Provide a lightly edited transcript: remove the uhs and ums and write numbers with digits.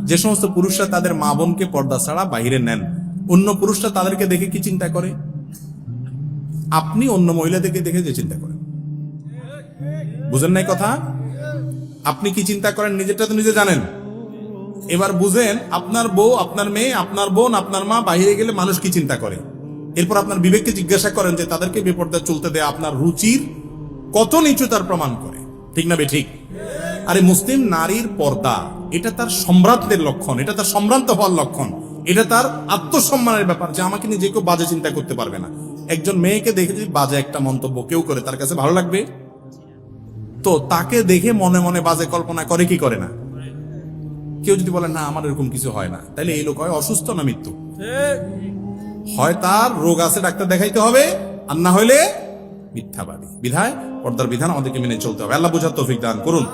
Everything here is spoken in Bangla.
যে সমস্ত পুরুষরা তাদের মা বোনকে পর্দা ছাড়া বাইরে নেন, অন্য পুরুষরা তাদেরকে দেখে কি চিন্তা করে? আপনি অন্য মহিলাদেরকে দেখে যে চিন্তা করেন, বুঝেন নাই কথা? আপনি কি চিন্তা করেন নিজেরটা তো নিজে জানেন। এবার বুঝেন আপনার বউ, আপনার মেয়ে, আপনার বোন, আপনার মা বাইরে গেলে মানুষ কি চিন্তা করে। এরপর আপনার বিবেককে জিজ্ঞাসা করেন যে তাদেরকে বেপর্দা চলতে দেয়া আপনার রুচির কত নিচু তার প্রমাণ করে, ঠিক না বেঠিক? আরে মুসলিম নারীর পর্দা এটা তার সম্রাটদের লক্ষণ, এটা তার সম্ভ্রান্ত হওয়ার লক্ষণ, এটা তার আত্মসম্মানের ব্যাপার, যে আমাকে নিয়ে যে কেউ বাজে চিন্তা করতে পারবে না। একজন মেয়েকে দেখে যদি বাজে একটা মন্তব্য কেউ করে তার কাছে ভালো লাগবে? তো তাকে দেখে মনে মনে বাজে কল্পনা করে কি করে না? কেউ যদি বলে না আমার এরকম কিছু হয় না, তাহলে এই লোক হয় অসুস্থ না মৃত্যু। হয় তার রোগ আছে, ডাক্তার দেখাইতে হবে, আর না হইলে মিথ্যাবাদী। বিধায় পর্দার বিধান আমাদেরকে মেনে চলতে হবে। আল্লাহ বুঝার তৌফিক দান করুন।